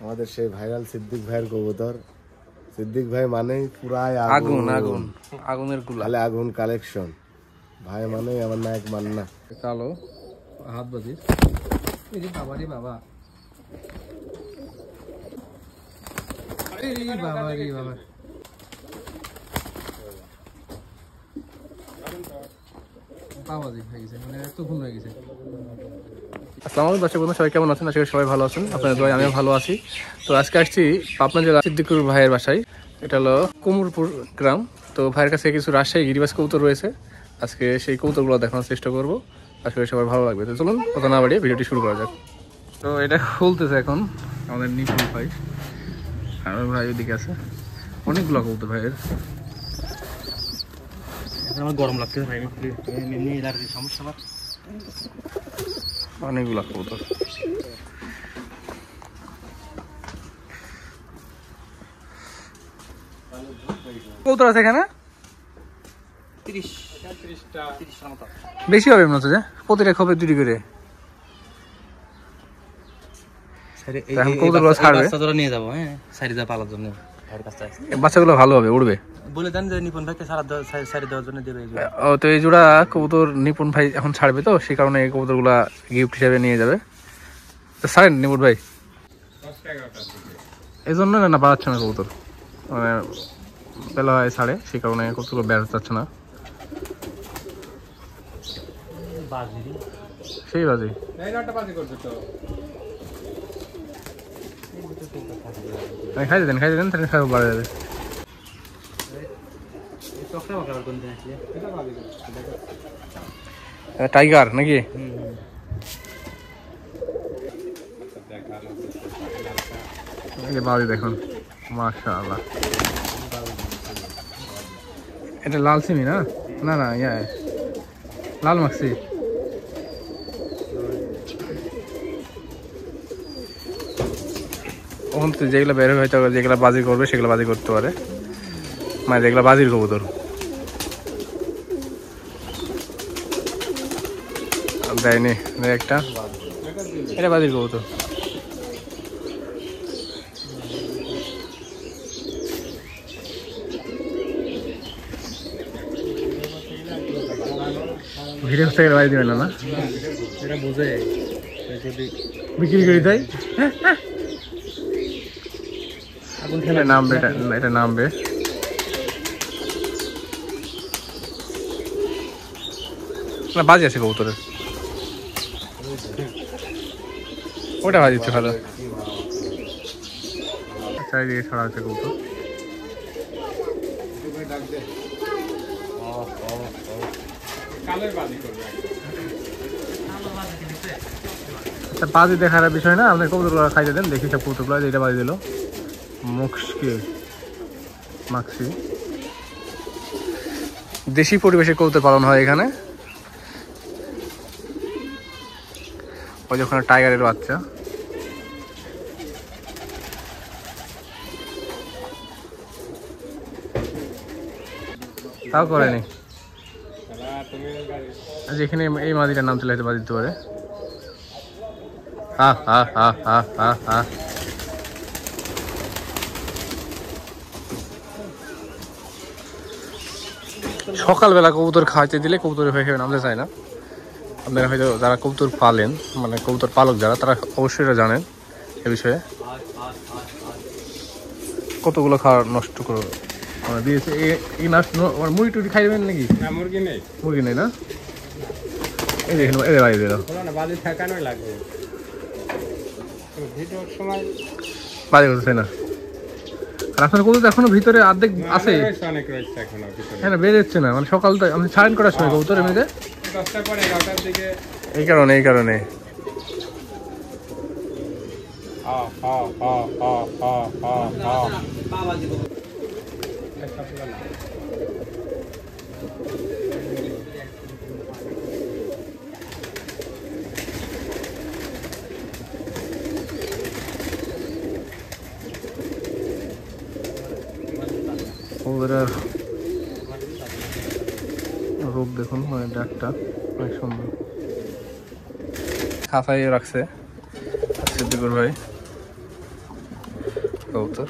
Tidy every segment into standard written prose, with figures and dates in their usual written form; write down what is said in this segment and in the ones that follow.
আমাদের সেই ভাইরাল সিদ্দিক ভাইয়ের কবুতর। সিদ্দিক ভাই মানেই পুরাই আগুন আগুন, আগুনের গুলা, তাহলে আগুন কালেকশন। ভাই মানেই আমার নায়ক মান্না। কালো হাত বাজি, এই যে বাবা রে বাবা, এই বাবা রে বাবা। আসসালামু আলাইকুম দর্শক বন্ধু, সবাই কেমন আছেন? আজকে সবাই ভালো আছেন, আপনাদের দোয়ায় আমিও ভালো আছি। তো আজকে আসছি পাবনা জেলা সিদ্দিকুর ভাইয়ের বাসায়। এটা হলো কুমুরপুর গ্রাম। তো ভাইয়ের কাছে কিছু রাজশাহী গিরিবাজ কবুতর রয়েছে। আজকে সেই কবুতরগুলো দেখানোর চেষ্টা করবো, আজকে সবাই ভালো লাগবে। তো চলুন কথা না বাড়িয়ে ভিডিওটি শুরু করা যাক। তো এটা খুলতেছে এখন আমাদের নিপুণ ভাই, আর ভাই ওইদিকে আছে অনেকগুলো কবুতর ভাইয়ের। আমার গরম লাগতেছে ভাই, সমস্যা না, অনেকগুলো কবুতর। কবুতর আছে এখানে 30-40টা মতো, বেশি হবে মনে হচ্ছে যে প্রতিটা খোপে দুটি করে। নিয়ে যাবো, হ্যাঁ সাইডে পালার জন্য। বাচ্চাগুলো ভালো হবে, উড়বে বলে দেন যে নিপুণ ভাইকে সাইড দেওয়ার জন্য দেবে। ও তো এই জোড়া কবুতর নিপুণ ভাই এখন ছাড়বে, তো সেই কারণে এই কবুতর গুলা গিফট হিসাবে নিয়ে যাবে। তো ছাড়েন নিপুণ ভাই, এই জন্য না বাড়াচ্ছে না কবুতর, মানে বেলা হয় ছাড়ে, সেই কারণে কবুতর বেড়াতে যাচ্ছে না। সেই বাজি খাইতে দেন তাহলে খাওয়া বাড়া যাবে। টাইগার নাকি? বাড়ি দেখুন, মাশাআল্লাহ। এটা লাল সিমি না? না না, ইয়া লাল মাক্সি। ওখান থেকে যেগুলো বের হয়তো যেগুলো বাজি করবে সেগুলো বাজি করতে পারে, মানে যেগুলো বাজির কবুতর। দেয়নি একটা, এটা বাজির কবুতর। ভিডিও থেকে বাজি দেবেন না, এটা বোঝে যদি বিক্রি করে দেয় আগুন খেলে নামবে, এটা নামবে। না বাজি আছে কবুতরের, ওটা বাজি দিচ্ছে ভালো। চারিদিকে ছড়া আছে কবুতর। আচ্ছা বাজি দেখার বিষয় না, আপনি কবুতরগুলো খাইতে দেন, দেখি সব কবুতরগুলো। এটা বাজি দিল মাক্সি। দেশি পরিবেশে কবুতর পালন হয় এখানে। ওই যে ওখানে টাইগারের বাচ্চা। তাও করেনি, যেখানে এই মাদিটার নাম চলে হয়তো বাজি দিতে পারে। সকালবেলা কবুতর খাওয়াইতে দিলে কবুতর হয়ে নামতে চায় না। আপনারা হয়তো যারা কবুতর পালেন, মানে কবুতর পালক যারা, তারা অবশ্যই জানেন এ বিষয়ে। কতগুলো খাওয়া নষ্ট করে দিয়েছে। এই মুড়ি টুড়ি খাই দেবেন নাকি? মুরগি নেই না, এই দেখেন এদের বাড়ি দিল বাড়ি করতেছে না। আর আপনার কবুতর এখনো ভিতরে অর্ধেক আছে, হ্যাঁ না বের হচ্ছে না, মানে সকাল আমি ছাড়েন করার সময় কবুতর এমনিতে। এই কারণে কবুতরের রূপ দেখুন, মানে ডাকটা অনেক সুন্দর। খাফাইয়ে রাখছে সিদ্দিকুর ভাই। কবুতর।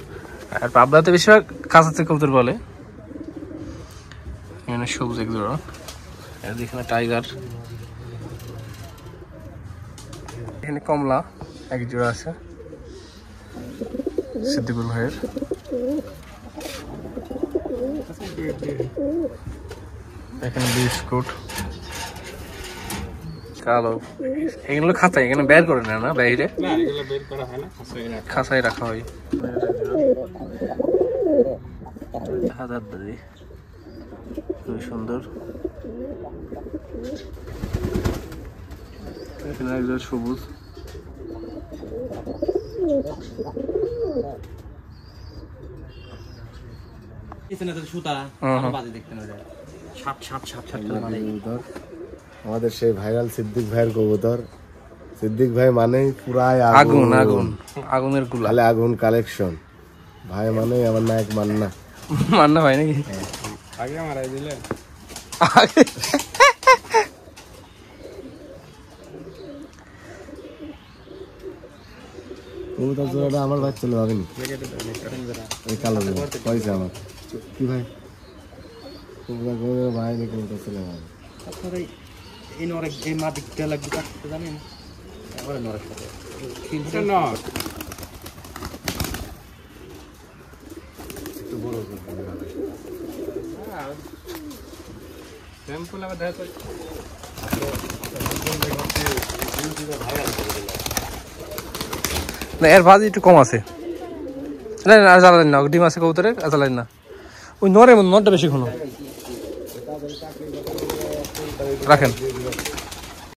আর পাবনাতে বেশিরভাগ খাঁচাতে কবুতর বলে। এখানে সবুজ এক জোড়া, এখানে টাইগার, এখানে কমলা এক জোড়া আছে সিদ্দিকুর ভাইয়ের। এখানে বিস্কুট কালো, এগুলো খাতায় এখানে বের করে না, বাইরে খাঁচায় রাখা হয়। হাজারদারি খুবই সুন্দর। এখানে একজন সবুজ, আমাদের সেই ভাইরাল সিদ্দিক ভাইয়ের কবুতর। সিদ্দিক ভাই মানেই পুরাই আগুন আগুন, আগুনের গুলা, তাহলে আগুন কালেকশন। ভাই মানেই আমার নায়ক মান্না। মান্না ভাই নাকি? আগে মারাই দিলে কবুতর জোড়াটা আমার ভাই চলে যাবেনি, এই কালো পয়সা আমার কি ভাই কবুতর ভাই নাকি কবুতর চলে যাবে। আপনারা এই নরেক এই মা দিকটা লাগবে কাটতে জানেন? আমার নরেক সাথে তিনটা নর একটু বড় স্যাম্পল আবার দেখা তো না, এর ভাজি একটু কম আছে। না না, আর জ্বালালেন না, ডিম আছে কবুতরের, আর জ্বালালেন না। ওই নরের মধ্যে নরটা বেশি ঘন রাখেন।